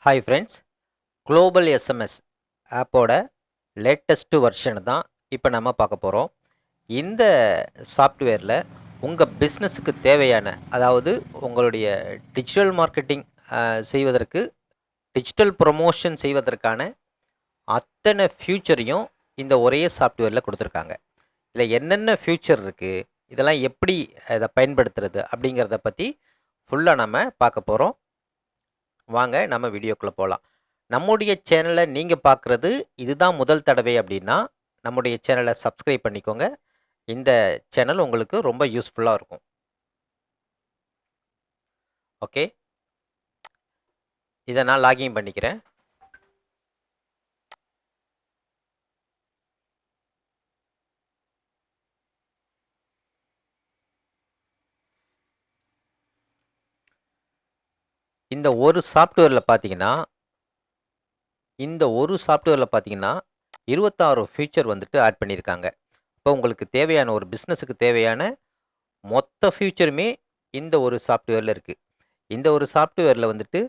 Hi friends, global SMS ஆப்போட latest version தான் இப்போ நம்ம பார்க்க போகிறோம். இந்த சாஃப்ட்வேரில் உங்கள் பிஸ்னஸுக்கு தேவையான, அதாவது உங்களுடைய டிஜிட்டல் மார்க்கெட்டிங் செய்வதற்கு, டிஜிட்டல் ப்ரொமோஷன் செய்வதற்கான அத்தனை ஃபியூச்சரையும் இந்த ஒரே சாஃப்ட்வேரில் கொடுத்துருக்காங்க. இதில் என்னென்ன ஃபியூச்சர் இருக்குது, இதெல்லாம் எப்படி இதை பயன்படுத்துறது அப்படிங்கிறத பற்றி ஃபுல்லாக நம்ம பார்க்க போகிறோம். வாங்க நம்ம வீடியோக்குள்ளே போகலாம். நம்முடைய சேனலை நீங்கள் பார்க்குறது இதுதான் முதல் தடவை அப்படின்னா நம்முடைய சேனலை சப்ஸ்கிரைப் பண்ணிக்கோங்க. இந்த சேனல் உங்களுக்கு ரொம்ப யூஸ்ஃபுல்லாக இருக்கும். ஓகே, இதை நான் லாகின் பண்ணிக்கிறேன். இந்த ஒரு சாஃப்ட்வேரில் பார்த்தீங்கன்னா 26 ஃபீச்சர் வந்துட்டு ஆட் பண்ணியிருக்காங்க. இப்போ உங்களுக்கு தேவையான ஒரு பிஸ்னஸுக்கு தேவையான மொத்த ஃபியூச்சருமே இந்த ஒரு சாஃப்ட்வேரில் இருக்குது. இந்த ஒரு சாஃப்ட்வேரில் வந்துட்டு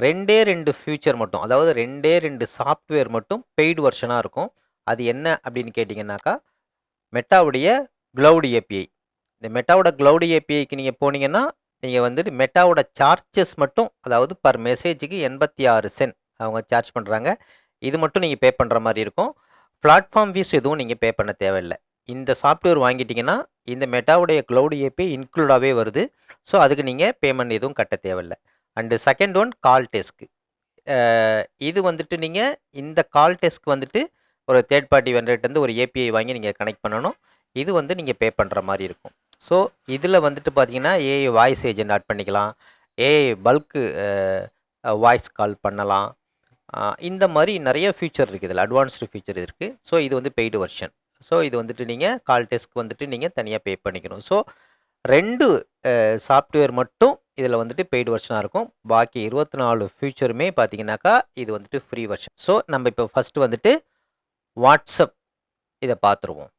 2 ஃபியூச்சர் மட்டும், அதாவது 2 சாஃப்ட்வேர் மட்டும் பெய்டு வெர்ஷனாக இருக்கும். அது என்ன அப்படின்னு கேட்டிங்கன்னாக்கா, மெட்டாவுடைய க்ளவுட் ஏபிஐ. இந்த மெட்டாவோட க்ளவுட் ஏபிஐக்கு நீங்கள் போனீங்கன்னா, நீங்கள் வந்துட்டு மெட்டாவோட சார்ஜஸ் மட்டும், அதாவது பர் மெசேஜுக்கு 86 சென்ட் அவங்க சார்ஜ் பண்ணுறாங்க. இது மட்டும் நீங்கள் பே பண்ணுற மாதிரி இருக்கும். பிளாட்ஃபார்ம் ஃபீஸ் எதுவும் நீங்கள் பே பண்ண தேவையில்லை. இந்த சாஃப்ட்வேர் வாங்கிட்டீங்கன்னா இந்த மெட்டாவுடைய க்ளவுட் ஏபிஐ இன்க்ளூடாகவே வருது. ஸோ அதுக்கு நீங்கள் பேமெண்ட் எதுவும் கட்ட தேவையில்லை. அண்டு செகண்ட் ஒன் கால் டெஸ்க்கு. இது வந்துட்டு நீங்கள் இந்த கால் டெஸ்க்கு வந்துட்டு ஒரு தேர்ட் பார்ட்டி வெண்டர்கிட்டேருந்து ஒரு ஏபிஐ வாங்கி நீங்கள் கனெக்ட் பண்ணணும். இது வந்து நீங்கள் பே பண்ணுற மாதிரி இருக்கும். ஸோ இதில் வந்துட்டு பார்த்தீங்கன்னா ஏஐ வாய்ஸ் ஏஜென்ட் ஆட் பண்ணிக்கலாம். ஏஐ பல்க்கு வாய்ஸ் கால் பண்ணலாம். இந்த மாதிரி நிறைய ஃபீச்சர் இருக்குது. இதில் அட்வான்ஸ்டு ஃபீச்சர் இருக்குது. ஸோ இது வந்து பெய்டு வெர்ஷன். ஸோ இது வந்துட்டு நீங்கள் கால் டெஸ்க்கு வந்துட்டு நீங்கள் தனியாக பே பண்ணிக்கணும். ஸோ 2 சாஃப்ட்வேர் மட்டும் இதில் வந்துட்டு பெய்டு வெர்ஷனாக இருக்கும். பாக்கி 24 ஃபியூச்சருமே பார்த்தீங்கன்னாக்கா இது வந்துட்டு ஃப்ரீ வெர்ஷன். ஸோ நம்ம இப்போ ஃபஸ்ட்டு வந்துட்டு வாட்ஸ்அப் இதை பார்த்துருவோம்.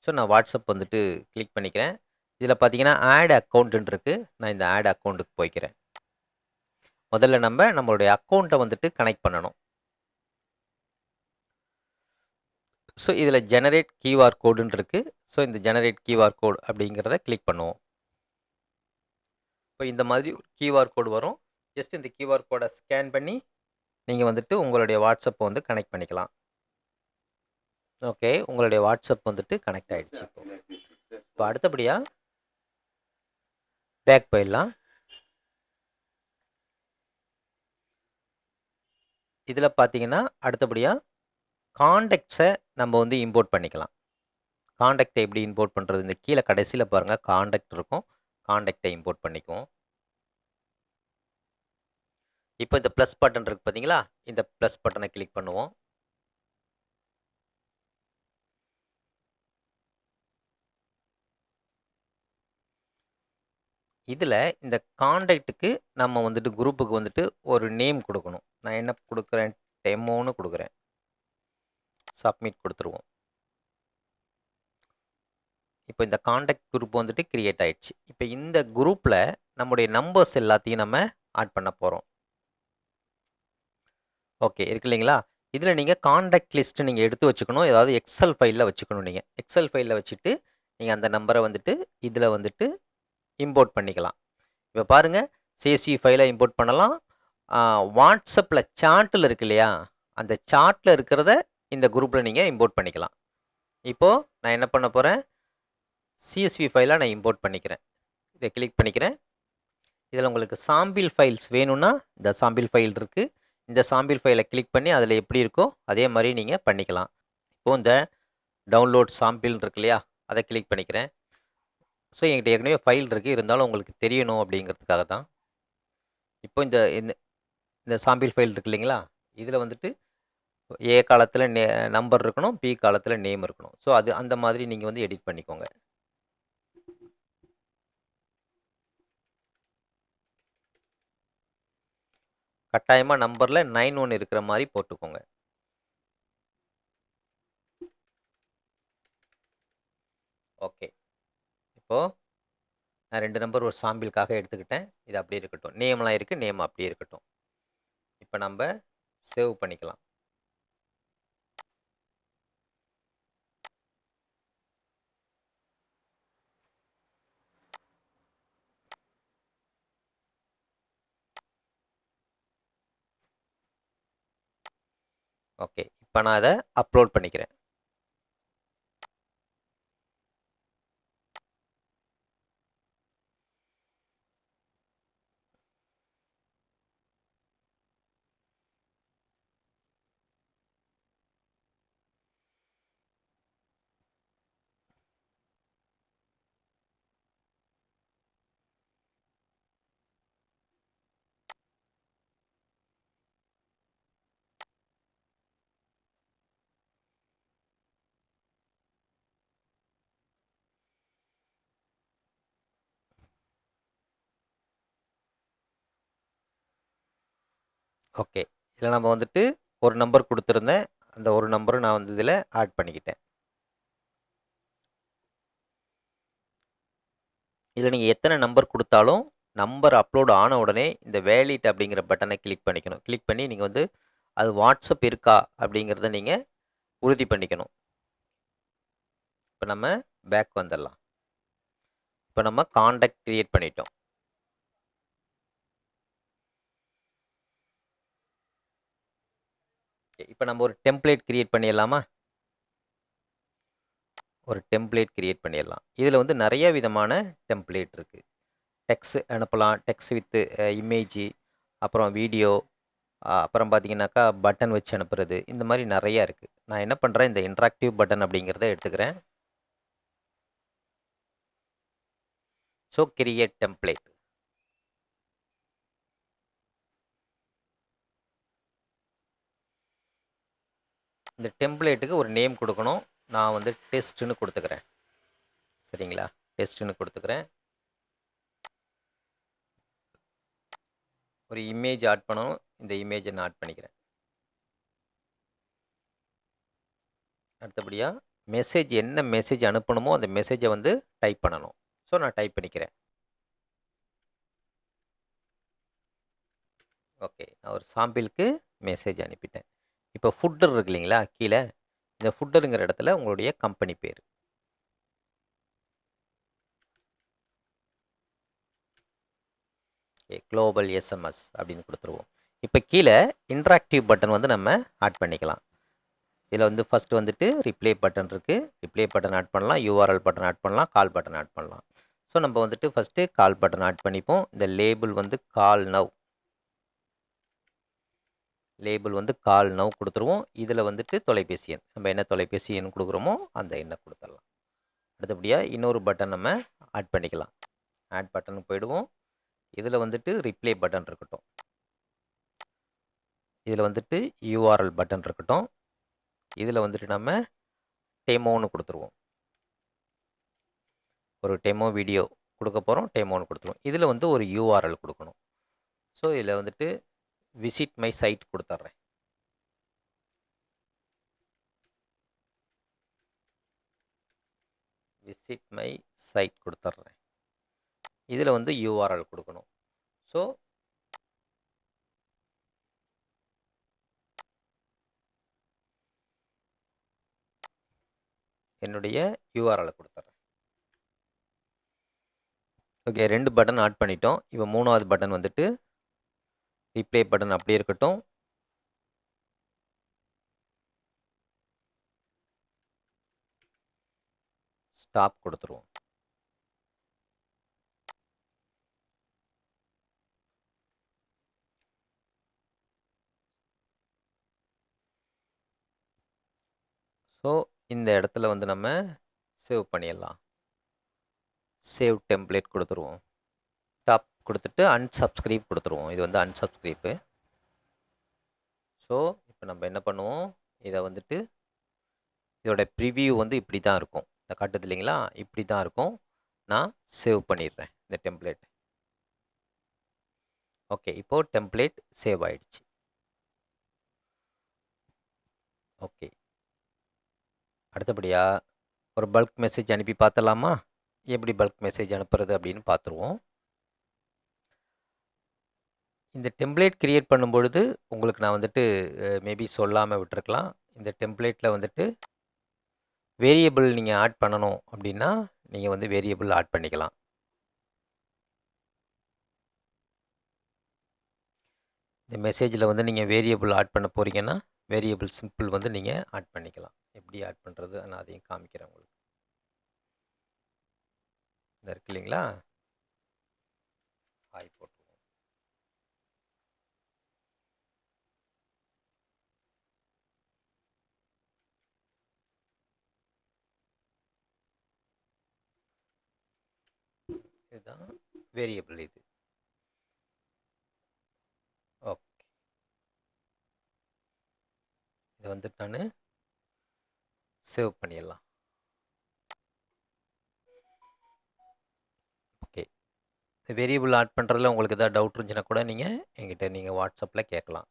ஸோ நான் வாட்ஸ்அப் வந்துட்டு கிளிக் பண்ணிக்கிறேன். இதில் பார்த்தீங்கன்னா ஆட் அக்கௌண்ட்டுன்னு இருக்குது. நான் இந்த ஆட் அக்கௌண்ட்டுக்கு போய்க்கிறேன். முதல்ல நம்மளுடைய அக்கௌண்ட்டை வந்துட்டு கனெக்ட் பண்ணணும். ஸோ இதில் ஜெனரேட் கியூஆர் கோடுன்னு இருக்குது. ஸோ இந்த ஜெனரேட் கியூஆர் கோடு அப்படிங்கிறத கிளிக் பண்ணுவோம். இப்போ இந்த மாதிரி ஒரு கியூஆர் கோடு வரும். ஜஸ்ட் இந்த கியூஆர் கோடை ஸ்கேன் பண்ணி நீங்கள் வந்துட்டு உங்களுடைய வாட்ஸ்அப்பை வந்து கனெக்ட் பண்ணிக்கலாம். ஓகே, உங்களுடைய வாட்ஸ்அப் வந்துட்டு கனெக்ட் ஆகிடுச்சு. இப்போ அடுத்தபடியாக பேக் போயிடலாம். இதில் பார்த்தீங்கன்னா அடுத்தபடியாக காண்டக்ட்ஸை நம்ம வந்து இம்போர்ட் பண்ணிக்கலாம். காண்டக்டை எப்படி இம்போர்ட் பண்ணுறது? இந்த கீழே கடைசியில் பாருங்கள் காண்டக்ட் இருக்கும். காண்டக்டை இம்போர்ட் பண்ணிக்குவோம். இப்போ இந்த ப்ளஸ் பட்டன் இருக்குது பார்த்தீங்களா? இந்த ப்ளஸ் பட்டனை கிளிக் பண்ணுவோம். இதில் இந்த காண்டக்ட்டுக்கு நம்ம வந்துட்டு குரூப்புக்கு வந்துட்டு ஒரு நேம் கொடுக்கணும். நான் என்ன கொடுக்குறேன்? டெமோன்னு கொடுக்குறேன். சப்மிட் கொடுத்துருவோம். இப்போ இந்த காண்டக்ட் குரூப் வந்துட்டு கிரியேட் ஆயிடுச்சு. இப்போ இந்த குரூப்பில் நம்முடைய நம்பர்ஸ் எல்லாத்தையும் நம்ம ஆட் பண்ண போகிறோம். ஓகே, இருக்கு இல்லைங்களா? இதில் நீங்கள் காண்டக்ட் லிஸ்ட்டு நீங்கள் எடுத்து வச்சுக்கணும். ஏதாவது எக்ஸல் ஃபைலில் வச்சுக்கணும். நீங்கள் எக்ஸல் ஃபைலில் வச்சுட்டு நீங்கள் அந்த நம்பரை வந்துட்டு இதில் வந்துட்டு இம்போர்ட் பண்ணிக்கலாம். இப்போ பாருங்கள், சிஎஸ்வி ஃபைலை இம்போர்ட் பண்ணலாம். வாட்ஸ்அப்பில் சார்ட்டில் இருக்கு இல்லையா, அந்த சார்ட்டில் இருக்கிறத இந்த குரூப்பில் நீங்கள் இம்போர்ட் பண்ணிக்கலாம். இப்போது நான் என்ன பண்ண போகிறேன்? சிஎஸ்வி ஃபைலாக நான் இம்போர்ட் பண்ணிக்கிறேன். இதை கிளிக் பண்ணிக்கிறேன். இதில் உங்களுக்கு சாம்பிள் ஃபைல்ஸ் வேணும்னா இந்த சாம்பிள் ஃபைல் இருக்குது. இந்த சாம்பிள் ஃபைலை கிளிக் பண்ணி அதில் எப்படி இருக்கோ அதே மாதிரி நீங்கள் பண்ணிக்கலாம். இப்போது இந்த டவுன்லோட் சாம்பிள் இருக்கு இல்லையா, அதை கிளிக் பண்ணிக்கிறேன். ஸோ என்கிட்ட ஏற்கனவே ஃபைல் இருக்குது, இருந்தாலும் உங்களுக்கு தெரியணும் அப்படிங்கிறதுக்காக தான். இப்போ இந்த இந்த சாம்பிள் ஃபைல் இருக்கு இல்லைங்களா, இதில் வந்துட்டு ஏ காலத்தில் நம்பர் இருக்கணும், பி காலத்தில் நேம் இருக்கணும். ஸோ அது அந்த மாதிரி நீங்கள் வந்து எடிட் பண்ணிக்கோங்க. கட்டாயமாக நம்பரில் 91 இருக்கிற மாதிரி போட்டுக்கோங்க. ஓகே, இப்போது நான் 2 நம்பர் ஒரு சாம்பிளுக்காக எடுத்துக்கிட்டேன். இது அப்படியே இருக்கட்டும். நேம்லாம் இருக்கு. நேம் அப்படியே இருக்கட்டும். இப்ப நம்ப சேவ் பண்ணிக்கலாம். ஓகே. இப்ப நான் அத அப்லோட் பண்ணிக்கிறேன். ஓகே. இதில நம்ம வந்துட்டு ஒரு நம்பர் குடுத்திருந்தேன். அந்த ஒரு நம்பரும் நான் வந்து இதில ஆட் பண்ணிக்கிட்டேன். இதில நீங்க எத்தன நம்பர் குடுத்தாலும், நம்பர் அப்லோட் ஆன உடனே இந்த வேலிட் அப்படிங்கிற பட்டன கிளிக் பண்ணிக்கணும். கிளிக் பண்ணி நீங்க வந்து அது WhatsApp இருக்கா அப்படிங்கிறத நீங்க உறுதி பண்ணிக்கணும். இப்ப நம்ம பேக் வந்துரலாம். இப்ப நம்ம கான்டாக்ட் கிரியேட் பண்ணிட்டோம். இப்ப நம்ம ஒரு டெம்ப்ளேட் கிரியேட் பண்ணிறலாமா? ஒரு டெம்ப்ளேட் கிரியேட் பண்ணிறலாம். இதில வந்து நெறைய விதமான டெம்ப்ளேட் இருக்கு. டெக்ஸ்ட் அனுப்பலாம். டெக்ஸ்ட் வித் இமேஜ், அப்புறம் வீடியோ, அப்புறம் பார்த்தீங்கன்னாக்கா பட்டன் வச்சு அனுப்புறது. இந்த மாரி நெறைய இருக்கு. நான் என்ன பண்றேன், இந்த இன்டராக்டிவ் பட்டன் அப்படிங்கிறத எடுத்துக்கிறேன். So create template. இந்த டெம்ப்ளேட்டுக்கு ஒரு நேம் குடுக்கணும். நான் வந்து டெஸ்ட்ன்னு குடுத்துக்கிறேன். சரிங்களா? டெஸ்ட்ன்னு குடுத்துக்கிறேன். ஒரு இமேஜ் ஆட் பண்ணணும். இந்த இமேஜ நான் ஆட் பண்ணிக்கிறேன். அடுத்தபடியா என்ன மெசேஜ் அனுப்பணுமோ, அந்த மெசேஜ வந்து டைப் பண்ணணும். ஸோ நான் டைப் பண்ணிக்கிறேன். ஓகே. நான் ஒரு சாம்பிளுக்கு மெசேஜ் அனுப்பிட்டேன். இப்போ ஃபுட்டர் இருக்கு இல்லைங்களா? கீழ இந்த ஃபுட்டருங்கிற இடத்துல உங்களுடைய கம்பெனி பேரு. குளோபல் எஸ்எம்எஸ் அப்படின்னு குடுத்துருவோம். இப்ப கீழ இன்டராக்டிவ் பட்டன் வந்து நம்ம ஆட் பண்ணிக்கலாம். இதில வந்து ஃபர்ஸ்ட் வந்துட்டு ரிப்ளே பட்டன் இருக்கு. ரிப்ளே பட்டன் ஆட் பண்ணலாம். யுஆர்எல் பட்டன் ஆட் பண்ணலாம். கால் பட்டன் ஆட் பண்ணலாம். ஸோ நம்ம வந்துட்டு ஃபர்ஸ்ட்டு கால் பட்டன் ஆட் பண்ணிப்போம். இந்த லேபிள் வந்து கால் நவ். லேபிள் வந்து கால் நவ் குடுத்துருவோம். இதில வந்துட்டு தொலைபேசி எண். நம்ம என்ன தொலைபேசி எண் குடுக்குறோமோ, அந்த எண்ண குடுத்துரலாம். அடுத்தபடியா இன்னொரு பட்டன் நம்ம ஆட் பண்ணிக்கலாம். ஆட் பட்டனுக்கு போயிடுவோம். இதில வந்துட்டு ரிப்ளே பட்டன் இருக்கட்டும். இதில வந்துட்டு யுஆர்எல் பட்டன் இருக்கட்டும். இதில வந்துட்டு நம்ம டெமோன்னு குடுத்துருவோம். ஒரு டெமோ வீடியோ குடுக்க போறோம். டெமோன்னு குடுத்துருவோம். இதில வந்து ஒரு யுஆர்எல் குடுக்கணும். ஸோ இதில வந்துட்டு விசிட் மை சைட் குடுத்துர்றேன். விசிட் மை சைட் குடுத்துர்றேன். இதில வந்து யுஆர்எல் குடுக்கணும். ஸோ என்னுடைய யுஆர்எல குடுத்துர்றேன். ஓகே 2 பட்டன் ஆட் பண்ணிட்டோம். இப்ப 3வது பட்டன் வந்துட்டு ரிப்ளே பட்டன் அப்படியே இருக்கட்டும். ஸ்டாப் குடுத்துருவோம். ஸோ இந்த இடத்துல வந்து நம்ம சேவ் பண்ணிடலாம். சேவ் டெம்ப்ளேட் குடுத்துருவோம். ஸ்டாப் குடுத்துட்டு அன்சப்ஸ்கிரைப் குடுத்துருவோம். இது வந்து அன்சப்ஸ்கிரைப். ஸோ இப்ப நம்ம என்ன பண்ணுவோம், இத வந்துட்டு இதோட ப்ரிவ்யூ வந்து இப்படி தான் இருக்கும். இந்த காட்டுது இல்லைங்களா? இப்படி தான் இருக்கும். நான் சேவ் பண்ணிடுறேன் இந்த டெம்ப்ளேட். ஓகே. இப்போ டெம்ப்ளேட் சேவ் ஆயிடுச்சு. ஓகே. அடுத்தபடியா ஒரு பல்க் மெசேஜ் அனுப்பி பார்த்தலாமா? எப்படி பல்க் மெசேஜ் அனுப்புறது அப்படின்னு பார்த்துருவோம். இந்த டெம்ப்ளேட் கிரியேட் பண்ணும்பொழுது உங்களுக்கு நான் வந்துட்டு மேபி சொல்லாமல் விட்டுருக்கலாம். இந்த டெம்ப்ளேட்டில் வந்துட்டு வேரியபிள் நீங்கள் ஆட் பண்ணணும் அப்படின்னா நீங்கள் வந்து வேரியபிள் ஆட் பண்ணிக்கலாம். இந்த மெசேஜில் வந்து நீங்கள் வேரியபிள் ஆட் பண்ண போகிறீங்கன்னா வேரியபிள் சிம்பிள் வந்து நீங்கள் ஆட் பண்ணிக்கலாம். எப்படி ஆட் பண்ணுறது நான் அதையும் காமிக்கிறேன் உங்களுக்கு. இந்த இருக்கு இல்லைங்களா, ஹாய் போட்டுருவோம். இதுதான் வேரியபிள் இது. ஓகே, இதை வந்து நான் சேவ் பண்ணிடலாம். ஓகே, வேரியபிள் ஆட் பண்ணுறதுல உங்களுக்கு எதாவது டவுட் இருந்துச்சுன்னா கூட நீங்கள் என்கிட்ட நீங்கள் வாட்ஸ்அப்பில் கேட்கலாம்.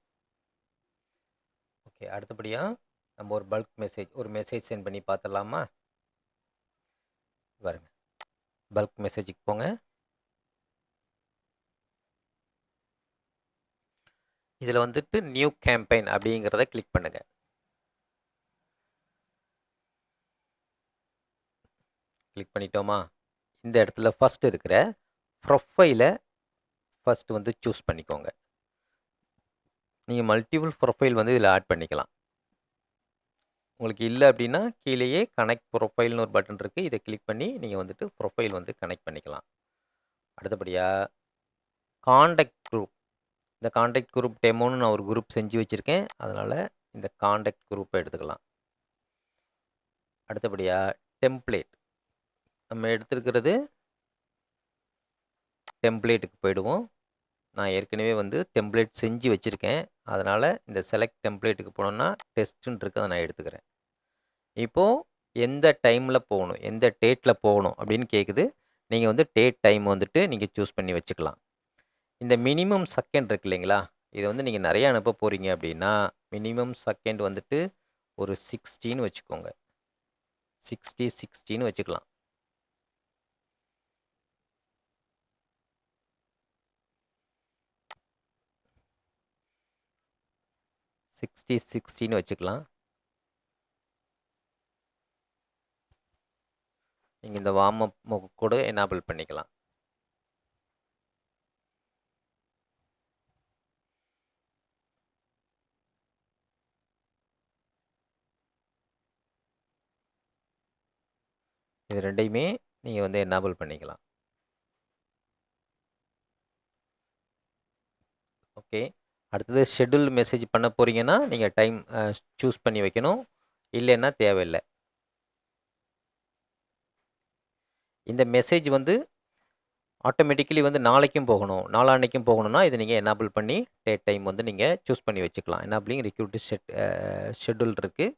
ஓகே, அடுத்தபடியாக நம்ம ஒரு பல்க் மெசேஜ் சென்ட் பண்ணி பார்த்துடலாமா? பாருங்க, பல்க் மெசேஜுக்கு போங்க. இதில் வந்துட்டு நியூ கேம்பெயின் அப்படிங்கிறத கிளிக் பண்ணுங்க. கிளிக் பண்ணிட்டோமா? இந்த இடத்துல ஃபர்ஸ்ட் இருக்கிற ப்ரொஃபைலை ஃபர்ஸ்ட் வந்து சூஸ் பண்ணிக்கோங்க. நீங்கள் மல்டிபிள் ப்ரொஃபைல் வந்து இதில் ஆட் பண்ணிக்கலாம். உங்களுக்கு இல்லை அப்படின்னா கீழேயே கனெக்ட் ப்ரொஃபைல்னு ஒரு பட்டன் இருக்குது. இதை கிளிக் பண்ணி நீங்கள் வந்துட்டு ப்ரொஃபைல் வந்து கனெக்ட் பண்ணிக்கலாம். அடுத்தபடியாக காண்டாக்ட் குரூப். இந்த காண்டாக்ட் குரூப் டெமோன்னு நான் ஒரு குரூப் செஞ்சு வச்சுருக்கேன். அதனால் இந்த காண்டாக்ட் குரூப்பை எடுத்துக்கலாம். அடுத்தபடியாக டெம்ப்ளேட். நம்ம எடுத்துருக்கிறது டெம்ப்ளேட்டுக்கு போயிடுவோம். நான் ஏற்கனவே வந்து டெம்ப்ளேட் செஞ்சு வச்சுருக்கேன். அதனால் இந்த செலக்ட் டெம்ப்ளேட்டுக்கு போனோன்னா டெஸ்ட்டுன்னு இருக்குது, அதை நான் எடுத்துக்கிறேன். இப்போது எந்த டைமில் போகணும், எந்த டேட்டில் போகணும் அப்படின்னு கேட்குது. நீங்கள் வந்து டேட் டைம் வந்துட்டு நீங்கள் சூஸ் பண்ணி வச்சுக்கலாம். இந்த மினிமம் செகண்ட் இருக்கு இல்லைங்களா, இதை வந்து நீங்கள் நிறைய அனுப்ப போகிறீங்க அப்படின்னா மினிமம் செகண்ட் வந்துட்டு ஒரு 60ன்னு வச்சுக்கோங்க. 60 வச்சுக்கலாம். சிக்ஸ்டின்னு வச்சுக்கலாம். நீங்கள் இந்த வார்ம் அப் கூட எனேபிள் பண்ணிக்கலாம். இது ரெண்டையுமே நீங்கள் வந்து எனேபிள் பண்ணிக்கலாம். ஓகே, அடுத்தது ஷெட்யூல் மெசேஜ் பண்ண போகிறீங்கன்னா நீங்கள் டைம் சூஸ் பண்ணி வைக்கணும், இல்லைன்னா தேவையில்லை. இந்த மெசேஜ் வந்து ஆட்டோமேட்டிக்கலி வந்து நாளைக்கும் போகணும், நாளான்னைக்கும் போகணும்னா இதை நீங்கள் எனேபிள் பண்ணி டேட் டைம் வந்து நீங்கள் சூஸ் பண்ணி வச்சுக்கலாம். எனேபிளிங் ரெக்யூட் ஷெட்யூல் இருக்குது,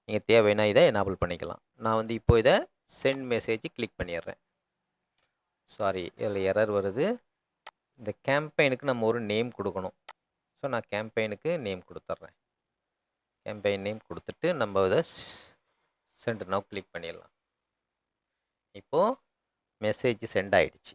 நீங்கள் தேவைன்னா இதை எனேபிள் பண்ணிக்கலாம். நான் வந்து இப்போ இதை சென்ட் மெசேஜ் கிளிக் பண்ணிடுறேன். சாரி, இதில் எரர் வருது. இந்த கேம்பெயினுக்கு நம்ம ஒரு நேம் கொடுக்கணும். ஸோ நான் கேம்பெயினுக்கு நேம் கொடுத்துட்றேன். கேம்பெயின் நேம் கொடுத்துட்டு நம்ம இதை சென்ட் நவ் கிளிக் பண்ணிடலாம். இப்போது மெசேஜ் சென்ட் ஆகிடுச்சு.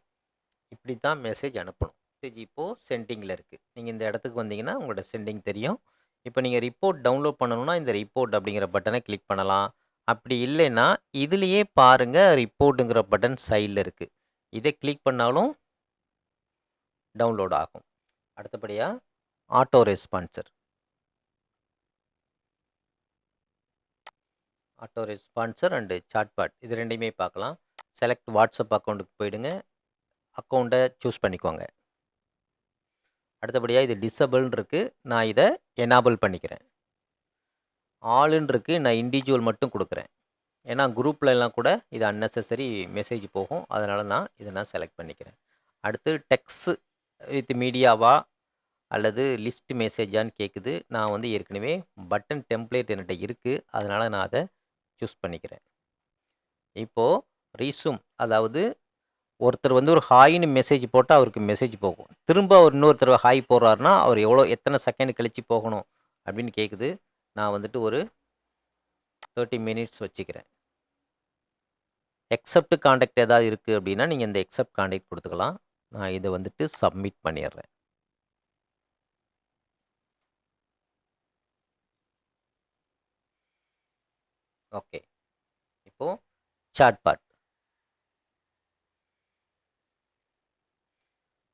இப்படி தான் மெசேஜ் அனுப்பணும். மெசேஜ் இப்போது சென்டிங்கில் இருக்குது. நீங்கள் இந்த இடத்துக்கு வந்தீங்கன்னா உங்களோட சென்டிங் தெரியும். இப்போ நீங்கள் ரிப்போர்ட் டவுன்லோட் பண்ணணும்னா இந்த ரிப்போர்ட் அப்படிங்கிற பட்டனை கிளிக் பண்ணலாம். அப்படி இல்லைன்னா இதுலேயே பாருங்கள், ரிப்போர்ட்டுங்கிற பட்டன் சைடில் இருக்குது. இதை கிளிக் பண்ணாலும் டவுன்லோட் ஆகும். அடுத்தபடியாக ஆட்டோ ரெஸ்பான்சர். அண்டு சாட்பாட் இது ரெண்டையுமே பார்க்கலாம். செலக்ட் வாட்ஸ்அப் அக்கௌண்ட்டுக்கு போயிடுங்க. அக்கௌண்ட்டை சூஸ் பண்ணிக்கோங்க. அடுத்தபடியாக இது டிசபிள்னு இருக்குது, நான் இதை எனேபிள் பண்ணிக்கிறேன். ஆளுன்னு இருக்குது, நான் இண்டிவிஜுவல் மட்டும் கொடுக்குறேன். ஏன்னா குரூப்லலாம் கூட இது அன்னெசரி மெசேஜ் போகும், அதனால் இதை நான் செலக்ட் பண்ணிக்கிறேன். அடுத்து டெக்ஸ்ட் வித் மீடியாவா அல்லது லிஸ்ட் மெசேஜான்னு கேட்குது. நான் வந்து ஏற்கனவே பட்டன் டெம்ப்ளேட் என்கிட்ட இருக்குது, அதனால் நான் அதை சூஸ் பண்ணிக்கிறேன். இப்போது ரீசூம், அதாவது ஒருத்தர் வந்து ஒரு ஹாய்னு மெசேஜ் போட்டால் அவருக்கு மெசேஜ் போகும். திரும்ப அவர் இன்னொருத்தர் ஹாய் போடுறாருன்னா அவர் எத்தனை செகண்ட் கழித்து போகணும் அப்படின்னு கேட்குது. நான் வந்துட்டு ஒரு 30 மினிட்ஸ் வச்சுக்கிறேன். எக்ஸப்ட் காண்டாக்ட் ஏதாவது இருக்குது அப்படின்னா நீங்கள் இந்த எக்ஸப்ட் காண்டாக்ட் கொடுத்துக்கலாம். நான் இதை வந்துட்டு சப்மிட் பண்ணிடுறேன். ஓகே, இப்போது சாட்பாட்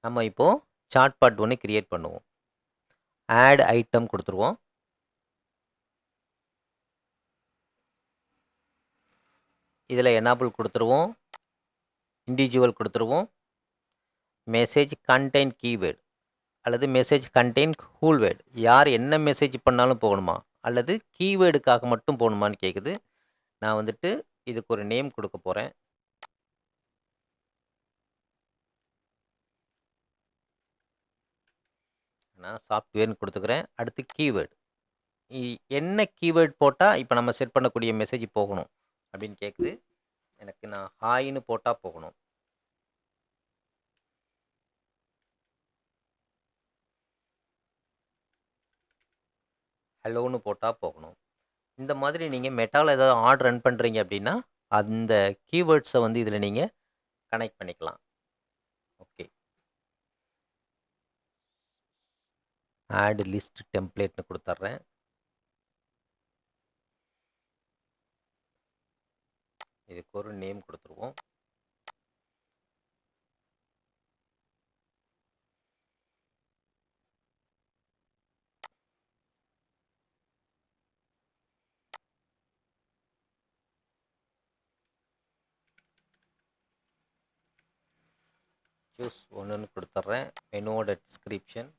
நம்ம இப்போது சாட்பாட் ஒன்று கிரியேட் பண்ணுவோம். ஆட் ஐட்டம் கொடுத்துருவோம். இதில் எனாபிள் கொடுத்துருவோம், இண்டிவிஜுவல் கொடுத்துருவோம், மெசேஜ் கண்டெயின் கீவேர்டு அல்லது மெசேஜ் கண்டெயின் ஹூல்வேர்டு. யார் என்ன மெசேஜ் பண்ணாலும் போகணுமா அல்லது கீவேர்டுக்காக மட்டும் போகணுமான்னு கேட்குது. நான் வந்துட்டு இதுக்கு ஒரு நேம் கொடுக்க போகிறேன். நான் சாஃப்ட்வேர்னு கொடுத்துக்கிறேன். அடுத்து கீவேர்டு, என்ன கீவேர்டு போட்டால் இப்போ நம்ம செட் பண்ணக்கூடிய மெசேஜ் போகணும் அப்படின்னு கேட்குது. எனக்கு நான் ஹாய்னு போட்டால் போகணும். ஹலோன்னு போட்டால் போகணும். இந்த மாதிரி நீங்கள் மெட்டாவில் ஏதாவது ஆர்டர் ரன் பண்ணுறீங்க அப்படின்னா அந்த கீவேர்ட்ஸை வந்து இதில் நீங்கள் கனெக்ட் பண்ணிக்கலாம். ஓகே, ஆட் லிஸ்ட் டெம்ப்ளேட்னு கொடுத்துட்றேன். இதுக்கு ஒரு நேம் கொடுத்துருவோம். சூஸ் ஒன்றுன்னு கொடுத்துட்றேன். மெனுவோட டிஸ்கிரிப்ஷன்,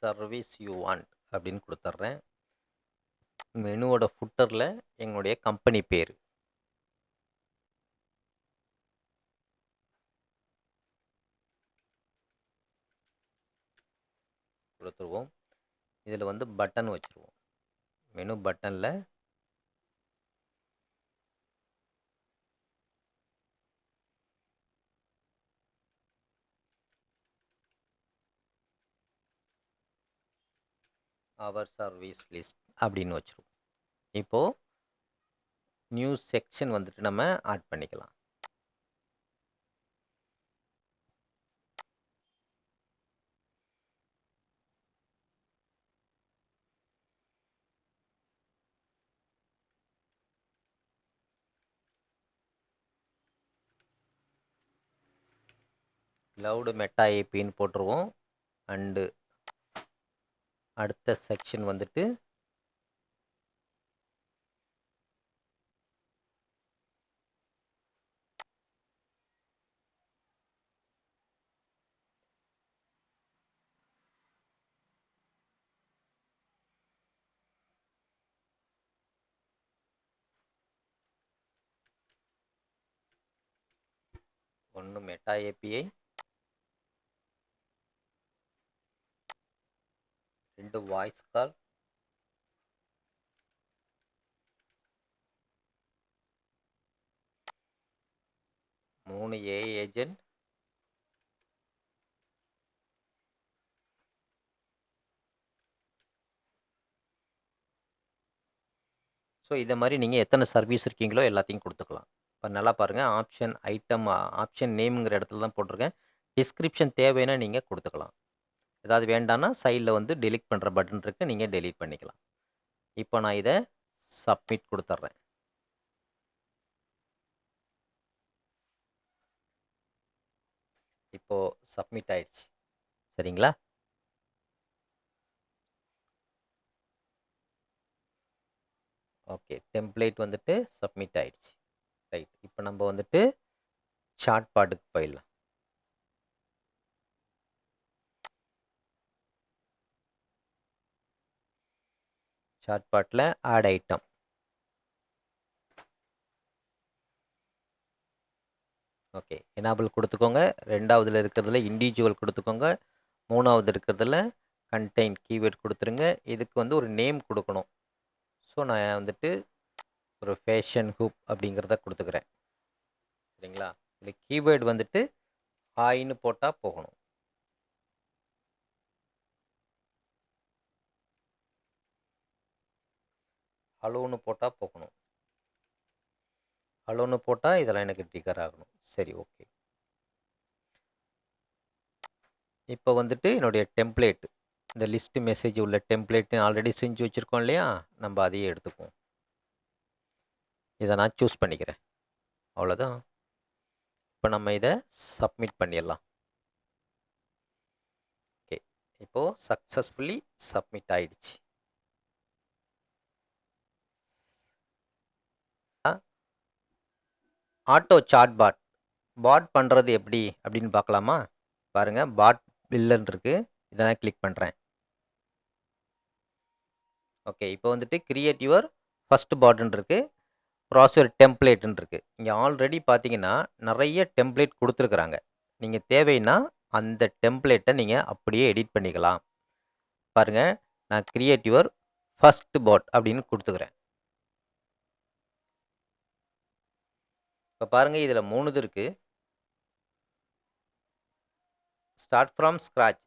சர்வீஸ் யூ வாண்ட் அப்படின்னு கொடுத்துட்றேன். மெனுவோட ஃபுட்டரில் எங்களுடைய கம்பெனி பேர், கொடுத்துருவோம். இதில் வந்து பட்டன் வச்சுருவோம். மெனு பட்டனில் அவர் சர்வீஸ் லிஸ்ட் அப்படின்னு வச்சுருவோம். இப்போது நியூஸ் செக்ஷன் வந்துட்டு நம்ம ஆட் பண்ணிக்கலாம். கிளவுடு மெட்டா ஏபின்னு போட்டுருவோம். அண்டு அடுத்த செக்ஷன் வந்துட்டு ஒன்று meta API, 2 voice call, 3 AI agent, so இதை மாதிரி நீங்கள் எத்தனை சர்வீஸ் இருக்கீங்களோ எல்லாத்தையும் கொடுத்துக்கலாம். இப்போ நல்லா பாருங்கள், ஆப்ஷன் ஐட்டம் ஆப்ஷன் நேமுங்கிற இடத்துல தான் போட்டிருக்கேன். டிஸ்கிரிப்ஷன் தேவைன்னா நீங்கள் கொடுத்துக்கலாம். ஏதாவது வேண்டாம்னா சைடில் வந்து டெலீட் பண்ணுற பட்டன் இருக்குது, நீங்கள் டெலீட் பண்ணிக்கலாம். இப்போ நான் இதை சப்மிட் கொடுத்துட்றேன். இப்போது சப்மிட் ஆயிடுச்சு. சரிங்களா? ஓகே, டெம்ப்ளேட் வந்துட்டு சப்மிட் ஆயிடுச்சு. ரைட், இப்போ நம்ம வந்துட்டு சாட்பாட்டுக்கு போயிடலாம். சாட்பாட்டில் ஆட் ஐட்டம், ஓகே, எனாபிள் கொடுத்துக்கோங்க. ரெண்டாவதுல இருக்கிறதுல இண்டிவிஜுவல் கொடுத்துக்கோங்க. மூணாவது இருக்கிறதுல கண்டெயின் கீவேர்ட் கொடுத்துருங்க. இதுக்கு வந்து ஒரு நேம் கொடுக்கணும். ஸோ நான் வந்துட்டு ஒரு ஃபேஷன் ஹூப் அப்படிங்கிறத கொடுத்துக்கிறேன். சரிங்களா? இதில் கீவேர்டு வந்துட்டு ஹாய்னு போட்டால் போகணும். ஹலோன்னு போட்டால் போகணும். ஹலோன்னு போட்டால் இதெல்லாம் எனக்கு ட்ரிகர் ஆகணும். சரி, ஓகே. இப்போ வந்துட்டு என்னுடைய டெம்ப்ளேட், இந்த லிஸ்ட் மெசேஜ் உள்ள டெம்ப்ளேட் ஆல்ரெடி செஞ்சு வச்சுருக்கோம் இல்லையா, நம்ம அதையே எடுத்துக்குவோம். இதை நான் சூஸ் பண்ணிக்கிறேன். அவ்வளோதான். இப்போ நம்ம இதை சப்மிட் பண்ணிடலாம். ஓகே, இப்போது சக்ஸஸ்ஃபுல்லி சப்மிட் ஆயிடுச்சு. ஆட்டோ சாட் பாட் பண்ணுறது எப்படி அப்படின்னு பார்க்கலாமா? பாருங்கள், பாட் பில்லுன்னு இருக்குது. இதை நான் கிளிக் பண்ணுறேன். ஓகே, இப்போ வந்துட்டு கிரியேட் யுவர் ஃபஸ்ட் பாட்ன்னு இருக்குது, ப்ராசர் டெம்ப்ளேட்டுன்னு இருக்குது. இங்கே ஆல்ரெடி பார்த்தீங்கன்னா நிறைய டெம்ப்ளேட் கொடுத்துருக்குறாங்க. நீங்கள் தேவைன்னா அந்த டெம்ப்ளேட்டை நீங்கள் அப்படியே எடிட் பண்ணிக்கலாம். பாருங்கள், நான் கிரியேட் யுவர் ஃபஸ்ட் பாட் அப்படின்னு கொடுத்துக்கிறேன். இப்போ பாருங்கள், இதில் 3 இது இருக்குது. ஸ்டார்ட் ஃப்ரம் ஸ்க்ராட்ச்,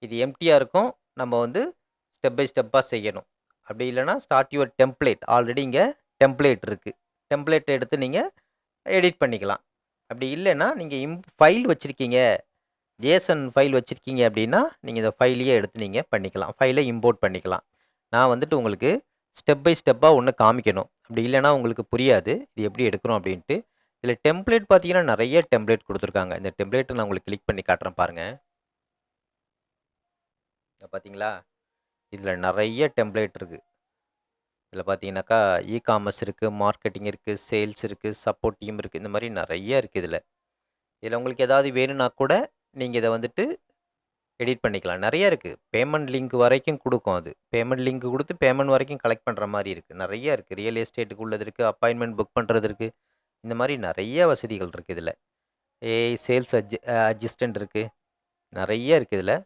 இது எம்டியாக இருக்கும். நம்ம வந்து ஸ்டெப் பை ஸ்டெப்பாக செய்யணும். அப்படி இல்லைனா ஸ்டார்ட் யுவர் டெம்ப்ளேட், ஆல்ரெடி இங்கே டெம்ப்ளேட் இருக்குது. டெம்ப்ளேட்டை எடுத்து நீங்கள் எடிட் பண்ணிக்கலாம். அப்படி இல்லைன்னா நீங்கள் ஃபைல் வச்சுருக்கீங்க, ஜேசன் ஃபைல் வச்சுருக்கீங்க அப்படின்னா நீங்கள் இந்த ஃபைலையே எடுத்து நீங்கள் பண்ணிக்கலாம், ஃபைலை இம்போர்ட் பண்ணிக்கலாம். நான் வந்துட்டு உங்களுக்கு ஸ்டெப் பை ஸ்டெப்பாக ஒன்று காமிக்கணும். அப்படி இல்லைனா உங்களுக்கு புரியாது இது எப்படி எடுக்கணும் அப்படின்ட்டு. இதில் டெம்ப்ளேட் பார்த்தீங்கன்னா நிறைய டெம்ப்ளேட் கொடுத்துருக்காங்க. இந்த டெம்ப்ளேட்டை நான் உங்களுக்கு கிளிக் பண்ணி காட்டுறேன் பாருங்கள். பார்த்தீங்களா, இதில் நிறைய டெம்ப்ளேட் இருக்குது. இதில் பார்த்தீங்கன்னாக்கா இ-காமர்ஸ் இருக்குது, மார்க்கெட்டிங் இருக்குது, சேல்ஸ் இருக்குது, சப்போர்ட் டீம் இருக்குது, இந்த மாதிரி நிறைய இருக்குது. இதில் உங்களுக்கு ஏதாவது வேணும்னா கூட நீங்கள் இதை வந்துட்டு எடிட் பண்ணிக்கலாம். நிறைய இருக்குது. பேமெண்ட் லிங்க் வரைக்கும் கொடுக்கும். அது பேமெண்ட் லிங்க் கொடுத்து பேமெண்ட் வரைக்கும் கலெக்ட் பண்ணுற மாதிரி இருக்குது. நிறைய இருக்குது. ரியல் எஸ்டேட்டுக்கு உள்ளது இருக்குது, அப்பாயின்மெண்ட் புக் பண்ணுறது இருக்குது. இந்த மாதிரி நிறைய வசதிகள் இருக்குது இதில். ஏஐ சேல்ஸ் அசிஸ்டன்ட் இருக்குது, நிறைய இருக்குது இதில்.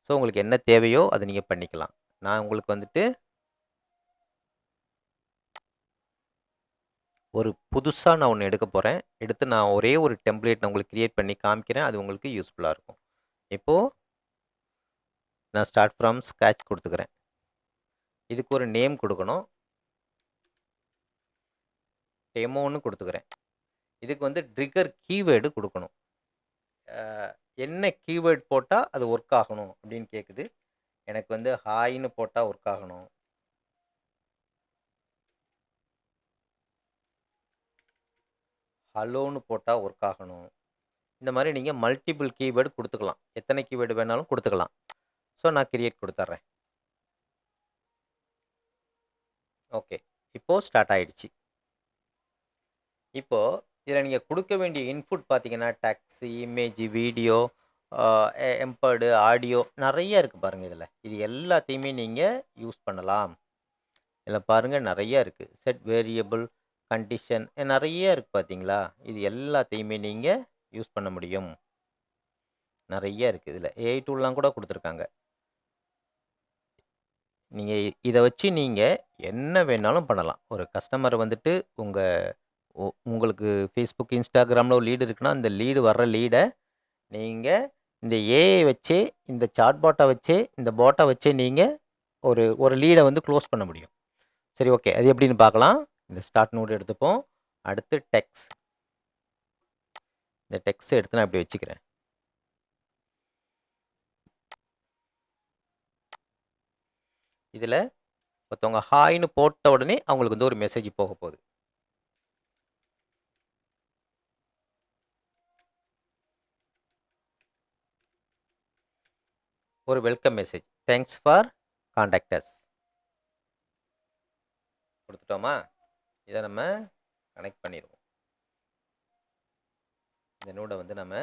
ஸோ உங்களுக்கு என்ன தேவையோ அதை நீங்கள் பண்ணிக்கலாம். நான் உங்களுக்கு வந்துட்டு ஒரு புதுசாக நான் ஒன்று எடுக்க போகிறேன். எடுத்து நான் ஒரே ஒரு டெம்ப்ளேட் நான் உங்களுக்கு கிரியேட் பண்ணி காமிக்கிறேன். அது உங்களுக்கு யூஸ்ஃபுல்லாக இருக்கும். இப்போது நான் ஸ்டார்ட் ஃப்ரம் ஸ்க்ராட்ச் கொடுத்துக்கிறேன். இதுக்கு ஒரு நேம் கொடுக்கணும். டெமோன்னு கொடுத்துக்கிறேன். இதுக்கு வந்து ட்ரிகர் கீவேர்டு கொடுக்கணும். என்ன கீவேர்ட் போட்டால் அது ஒர்க் ஆகணும் அப்படின்னு கேட்குது. எனக்கு வந்து ஹாய்னு போட்டால் ஒர்க் ஆகணும். ஹலோன்னு போட்டால் ஒர்க் ஆகணும். இந்த மாதிரி நீங்கள் மல்டிபிள் கீவேர்டு கொடுத்துக்கலாம். எத்தனை கீவேர்டு வேணாலும் கொடுத்துக்கலாம். ஸோ நான் கிரியேட் கொடுத்துட்றேன். ஓகே, இப்போது ஸ்டார்ட் ஆகிடுச்சு. இப்போது இதில் நீங்கள் கொடுக்க வேண்டிய இன்புட் பார்த்தீங்கன்னா டெக்ஸ்ட், இமேஜ், வீடியோ, எம்பர்டு, ஆடியோ நிறைய இருக்குது பாருங்கள். இது எல்லாத்தையுமே நீங்கள் யூஸ் பண்ணலாம். இதில் பாருங்கள் நிறைய இருக்குது. செட் வேரியபிள், கண்டிஷன் நிறைய இருக்குது பார்த்தீங்களா. இது எல்லாத்தையுமே நீங்கள் யூஸ் பண்ண முடியும். நிறைய இருக்குது. இதில் ஏஐ டூல்லாம் கூட கொடுத்துருக்காங்க. நீங்கள் இதை வச்சு நீங்கள் என்ன வேணாலும் பண்ணலாம். ஒரு கஸ்டமர் வந்துட்டு உங்களுக்கு ஃபேஸ்புக், இன்ஸ்டாகிராமில் ஒரு லீடு இருக்குன்னா அந்த வர்ற லீடை நீங்கள் இந்த ஏஐ வச்சே, இந்த சாட் பாட்டை வச்சே, இந்த பாட்டை வச்சே நீங்கள் ஒரு லீடை வந்து க்ளோஸ் பண்ண முடியும். சரி, ஓகே, அது எப்படின்னு பார்க்கலாம். இந்த ஸ்டார்ட் நோட் எடுத்துப்போம். அடுத்து டெக்ஸ்ட், இந்த டெக்ஸ்ட் எடுத்து நான் இப்படி வச்சுக்கிறேன். இதில் ஒருத்தவங்க ஹாய்னு போட்ட உடனே அவங்களுக்கு வந்து ஒரு மெசேஜ் போக போகுது. ஒரு welcome message, thanks for contact us கொடுத்துட்டோமா. இதை நம்ம கனெக்ட் பண்ணிடுவோம். இந்த நோடை வந்து நம்ம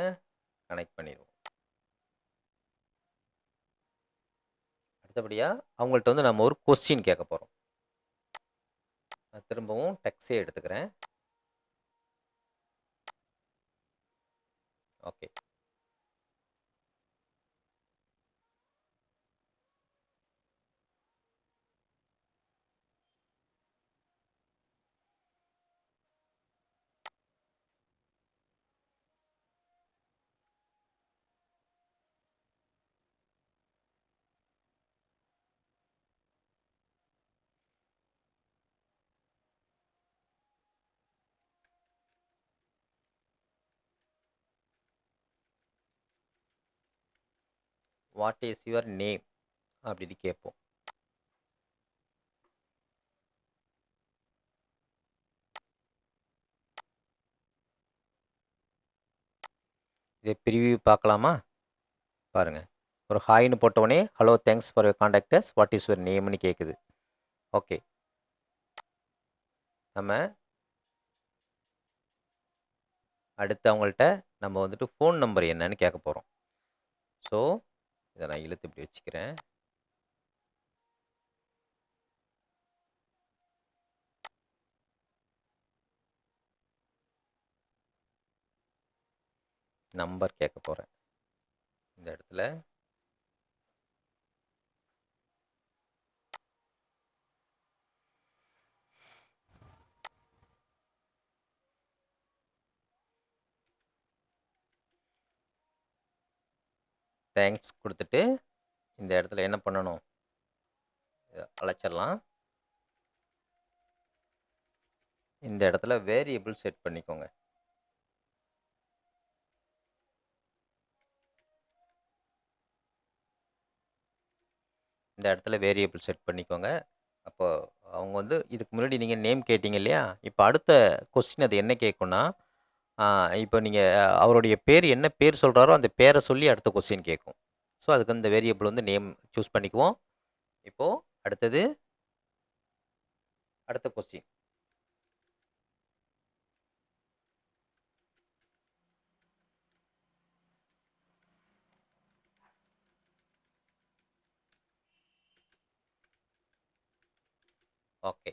கனெக்ட் பண்ணிடுவோம். அடுத்தபடியாக அவங்கள்ட்ட வந்து நம்ம ஒரு கொஸ்டின் கேட்க போகிறோம். நான் திரும்பவும் டெக்ஸ்டே எடுத்துக்கிறேன். Okay, what is your name அப்படின்னு கேட்போம். இதை ப்ரிவியூ பார்க்கலாமா? பாருங்க. ஒரு ஹாய்னு போட்டோடனே hello thanks for your contactors what is your நேம்னு கேட்குது. ஓகே, நம்ம அடுத்து அவங்கள்ட்ட நம்ம வந்துட்டு ஃபோன் நம்பர் என்னன்னு கேட்க போகிறோம். ஸோ இதை நான் இழுத்து இப்படி வச்சுக்கிறேன். நம்பர் கேட்க போகிறேன் இந்த இடத்துல. தேங்க்ஸ் கொடுத்துட்டு இந்த இடத்துல என்ன பண்ணணும், அழைச்சிடலாம். இந்த இடத்துல வேரியபிள் செட் பண்ணிக்கோங்க. இந்த இடத்துல வேரியபிள் செட் பண்ணிக்கோங்க. அப்போ அவங்க வந்து இதுக்கு முன்னாடி நீங்கள் நேம் கேட்டீங்க இல்லையா, இப்போ அடுத்த கொஸ்டின் அது என்ன கேட்கும்னா, இப்போ நீங்கள் அவருடைய பேர் என்ன பேர் சொல்கிறாரோ அந்த பேரை சொல்லி அடுத்த கொஸ்டின் கேட்கும். ஸோ அதுக்கு இந்த வேரியபிள் வந்து நேம் சூஸ் பண்ணிக்குவோம். இப்போது அடுத்தது அடுத்த கொஸ்டின். ஓகே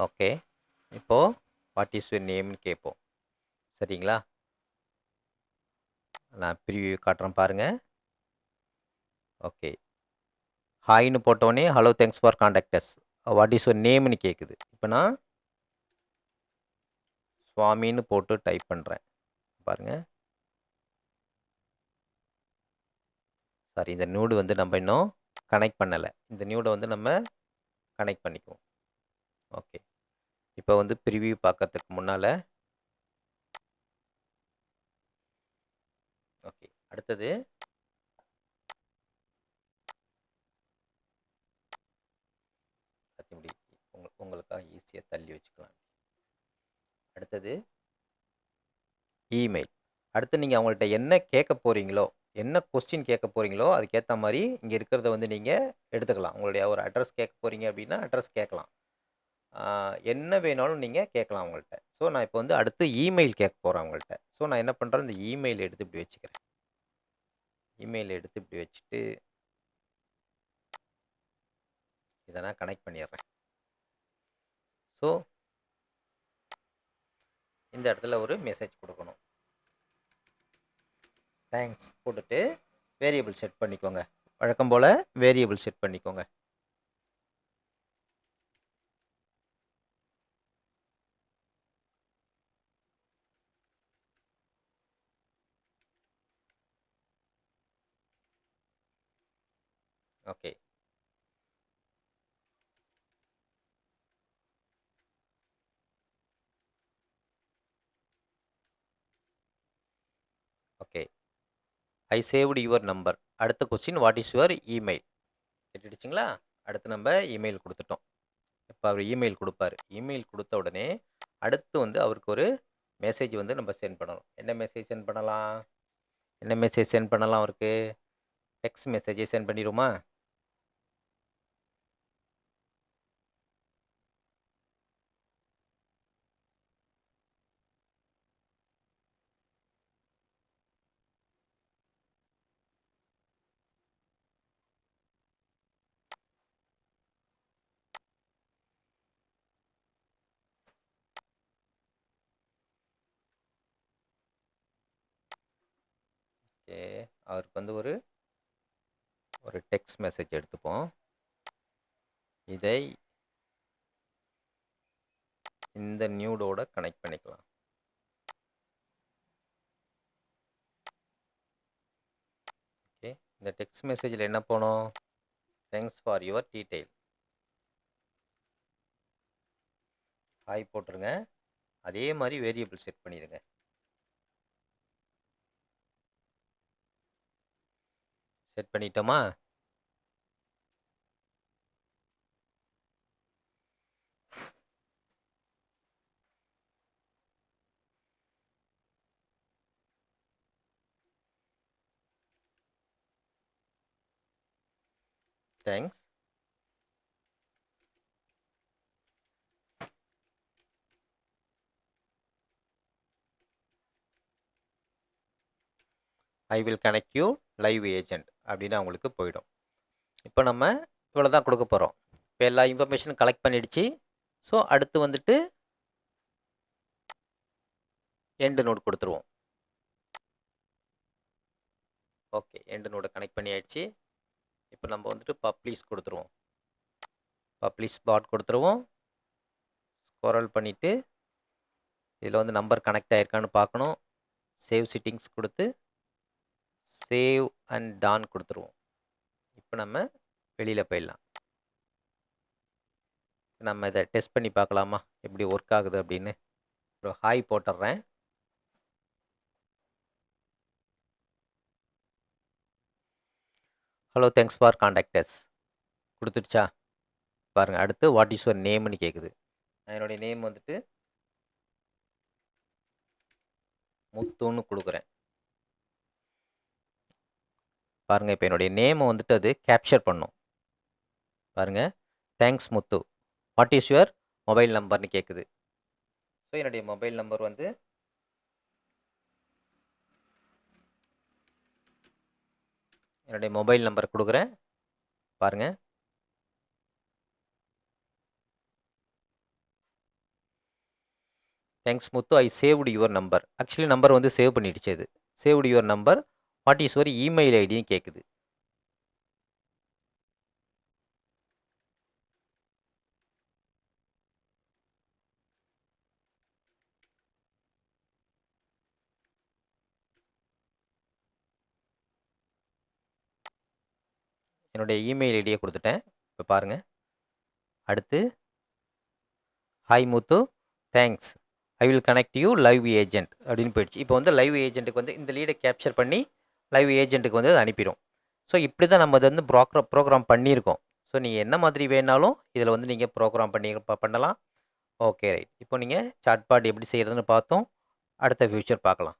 ஓகே, இப்போது வாட் இஸ் யுவர் நேம்னு கேட்போம். சரிங்களா? நான் ப்ரிவியூ காட்டுறேன் பாருங்கள். ஓகே, ஹாய்னு போட்டோடனே hello thanks for contactors what is your நேம்னு கேட்குது. இப்போ நான் சுவாமின்னு போட்டு டைப் பண்ணுறேன் பாருங்கள். சாரி, இந்த நியூடு வந்து நம்ம இன்னும் கனெக்ட் பண்ணலை. இந்த நியூடை வந்து நம்ம கனெக்ட் பண்ணிக்குவோம். ஓகே, இப்போ வந்து ப்ரிவியூ பார்க்கறதுக்கு முன்னால் ஓகே அடுத்தது உங்களுக்காக ஈஸியாக தள்ளி வச்சுக்கலாம். அடுத்தது இமெயில். அடுத்து நீங்கள் அவங்கள்ட்ட என்ன கேட்க போகிறீங்களோ, என்ன கொஸ்டின் கேட்க போகிறீங்களோ அதுக்கேற்ற மாதிரி இங்கே இருக்கிறத வந்து நீங்கள் எடுத்துக்கலாம். உங்களுடைய ஒரு அட்ரஸ் கேட்க போகிறீங்க அப்படின்னா அட்ரஸ் கேட்கலாம். என்ன வேணாலும் நீங்கள் கேட்கலாம் அவங்கள்ட்ட. ஸோ நான் இப்போ வந்து அடுத்து இமெயில் கேட்க போகிறேன் அவங்கள்ட்ட. ஸோ நான் என்ன பண்ணுறேன், இந்த இமெயில் எடுத்து இப்படி வச்சுக்கிறேன். இமெயில் எடுத்து இப்படி வச்சுட்டு இதை நான் கனெக்ட் பண்ணிடுறேன். ஸோ இந்த இடத்துல ஒரு மெசேஜ் கொடுக்கணும். தேங்க்ஸ் போட்டுட்டு வேரியபிள் செட் பண்ணிக்கோங்க. வழக்கம் போல் வேரியபிள் செட் பண்ணிக்கோங்க. Okay, okay, I saved your number. அடுத்த question what is your email கேட்டுடுச்சிங்களா? அடுத்து நம்ம இமெயில் கொடுத்துட்டோம். இப்போ அவர் இமெயில் கொடுப்பாரு. இமெயில் கொடுத்த உடனே அடுத்து வந்து அவருக்கு ஒரு மெசேஜ் வந்து நம்ம சென்ட் பண்ணணும். என்ன மெசேஜ் சென்ட் பண்ணலாம்? என்ன மெசேஜ் சென்ட் பண்ணலாம் அவருக்கு? டெக்ஸ்ட் மெசேஜே சென்ட் பண்ணிடுமா? ஓகே, அவருக்கு வந்து ஒரு டெக்ஸ்ட் மெசேஜ் எடுத்துப்போம். இதை இந்த நியூடோட கனெக்ட் பண்ணிக்கலாம். ஓகே, இந்த டெக்ஸ்ட் மெசேஜில் என்ன போகணும்? Thanks for your detail. Hi போட்டுருங்க. அதே மாதிரி வேரியபிள் செட் பண்ணிடுங்க. செட் பண்ணிட்டோமா? Thanks. I will connect you live agent அப்படின்னு அவங்களுக்கு போயிடும். இப்போ நம்ம இவ்வளோ தான் கொடுக்க போகிறோம். இப்போ எல்லா இன்ஃபர்மேஷனும் கலெக்ட் பண்ணிடுச்சு. ஸோ அடுத்து வந்துட்டு எண்டு நோட் கொடுத்துருவோம். ஓகே, எண்டு நோடை கனெக்ட் பண்ணி ஆயிடுச்சு. இப்போ நம்ம வந்துட்டு பப்ளிஷ் கொடுத்துருவோம். பப்ளிஷ் பாட் கொடுத்துருவோம். ஸ்க்ரோல் பண்ணிவிட்டு இதில் வந்து நம்பர் கனெக்ட் ஆகிருக்கான்னு பார்க்கணும். சேவ் செட்டிங்ஸ் கொடுத்து சேவ் அண்ட் டான் கொடுத்துருவோம். இப்போ நம்ம வெளியில் போயிடலாம். நம்ம இதை டெஸ்ட் பண்ணி பார்க்கலாமா எப்படி ஒர்க் ஆகுது அப்படின்னு. ஒரு ஹாய் போட்டுடுறேன். ஹலோ, தேங்க்ஸ் ஃபார் கான்டாக்டர்ஸ் கொடுத்துடுச்சா பாருங்கள். அடுத்து வாட் இஸ் யுவர் நேம்னு கேட்குது. என்னுடைய நேம் வந்துட்டு முத்துன்னு கொடுக்குறேன். பாருங்கள், இப்போ என்னுடைய நேமை வந்துட்டு அது கேப்சர் பண்ணும். பாருங்கள், thanks Muthu, what is your mobile நம்பர்னு கேட்குது. ஸோ என்னுடைய மொபைல் நம்பர் வந்து என்னுடைய மொபைல் நம்பர் கொடுக்குறேன். பாருங்கள், thanks Muthu, I saved your number. Actually number வந்து சேவ் பண்ணிடுச்சு. அது saved your number, what is your email ஐடின்னு கேட்குது. என்னுடைய இமெயில் ஐடியை கொடுத்துட்டேன். இப்போ பாருங்கள், அடுத்து hi Muthu, thanks, I will connect you live agent அப்படின்னு போயிடுச்சு. இப்போ வந்து லைவ் ஏஜென்ட்டுக்கு வந்து இந்த லீடை கேப்சர் பண்ணி லைவ் ஏஜென்ட்டுக்கு வந்து அது அனுப்பிடும். ஸோ இப்படி தான் நம்ம அதை வந்து ப்ரோக்ராம் பண்ணியிருக்கோம். ஸோ நீங்கள் என்ன மாதிரி வேணாலும் இதில் வந்து நீங்கள் ப்ரோக்ராம் பண்ணலாம். Okay, right. இப்போ நீங்கள் சாட்பாட் எப்படி செய்கிறதுன்னு பார்த்தோம். அடுத்த ஃபியூச்சர் பார்க்கலாம்.